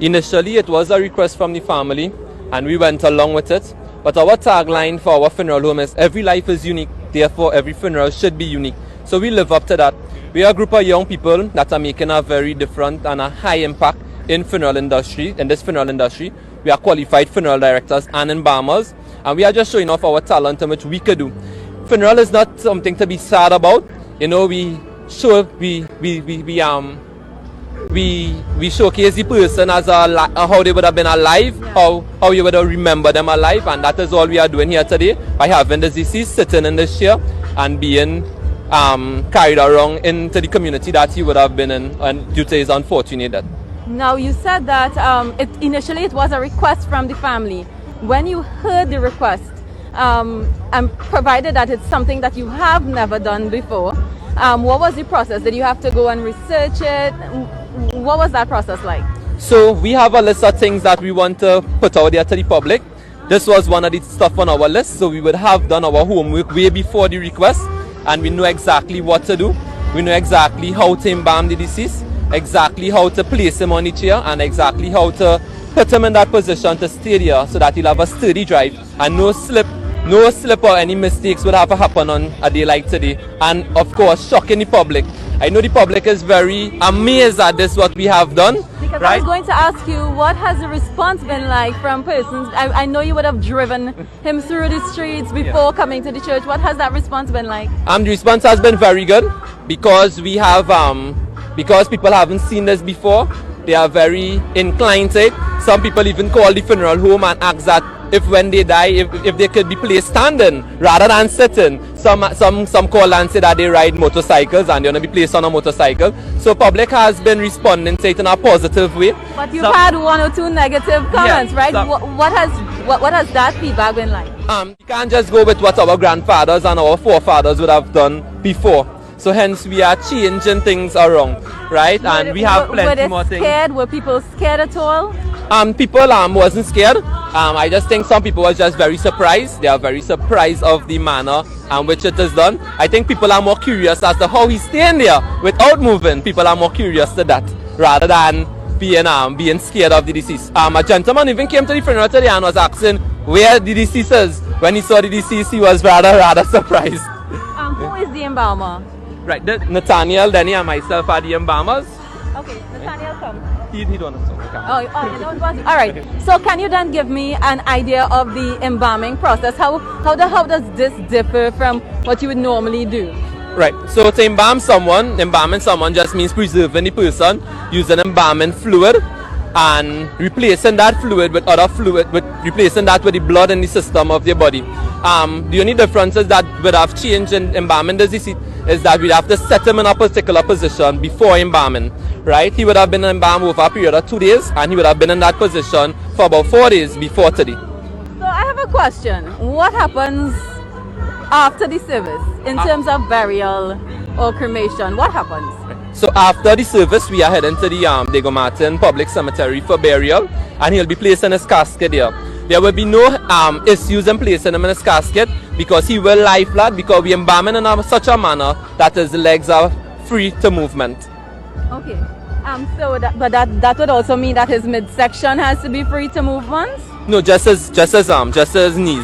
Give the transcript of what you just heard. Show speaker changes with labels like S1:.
S1: Initially, it was a request from the family, and we went along with it. But our tagline for our funeral home is "Every life is unique, therefore every funeral should be unique." So we live up to that. We are a group of young people that are making a very different and a high impact in this funeral industry. We are qualified funeral directors and embalmers, and we are just showing off our talent and which we could do. Funeral is not something to be sad about. You know, we showcase the person as how they would have been alive, how you would have remembered them alive, and that is all we are doing here today by having the deceased sitting in this chair and being carried around into the community that he would have been in, and due to his unfortunate death.
S2: Now, you said that initially it was a request from the family. When you heard the request, and provided that it's something that you have never done before, what was the process? Did you have to go and research it? What was that process like?
S1: So we have a list of things that we want to put out there to the public. This was one of the stuff on our list, so we would have done our homework way before the request, and we know exactly what to do. We know exactly how to embalm the deceased, exactly how to place him on the chair, and exactly how to put him in that position to stay there so that he'll have a sturdy drive and no slip or any mistakes would have to happen on a day like today. And of course, shocking the public. I know the public is very amazed at this, what we have done.
S2: Because
S1: right?
S2: I was going to ask you, what has the response been like from persons? I know you would have driven him through the streets before coming to the church. What has that response been like?
S1: The response has been very good because we have, because people haven't seen this before, they are very inclined to it. Some people even call the funeral home and ask that if when they die, if they could be placed standing rather than sitting. Some call and say that they ride motorcycles and they want to be placed on a motorcycle. So public has been responding to it in a positive way.
S2: But you've had one or two negative comments, right? What has that feedback been like?
S1: You can't just go with what our grandfathers and our forefathers would have done before. So hence we are changing things around, right? And we have plenty more things.
S2: Were people scared at all?
S1: People wasn't scared. I just think some people were just very surprised. They are very surprised of the manner in which it is done. I think people are more curious as to how he's staying there without moving. People are more curious to that rather than being scared of the deceased. A gentleman even came to the funeral today and was asking where the deceased is. When he saw the deceased, he was rather surprised.
S2: Who is the embalmer?
S1: Right, Nathaniel, Denny, and myself are the embalmers.
S2: Okay, Nathaniel, come.
S1: He don't know.
S2: You know it was. All right. So can you then give me an idea of the embalming process? How does this differ from what you would normally do?
S1: Right. So to embalming someone just means preserving the person using embalming fluid and replacing that fluid with other fluid, replacing that with the blood in the system of their body. The only differences that would have changed in embalming the deceased is that we'd have to set him in a particular position before embalming, right? He would have been embalmed over a period of 2 days, and he would have been in that position for about 4 days before today.
S2: So I have a question. What happens after the service in terms of burial or cremation? What happens?
S1: So after the service, we are heading to the Diego Martin Public Cemetery for burial, and he'll be placed in his casket there. There will be no issues in placing him in his casket because he will lie flat because we embalm him in such a manner that his legs are free to movement.
S2: Okay. So that would also mean that his midsection has to be free to move once?
S1: No, just his knees.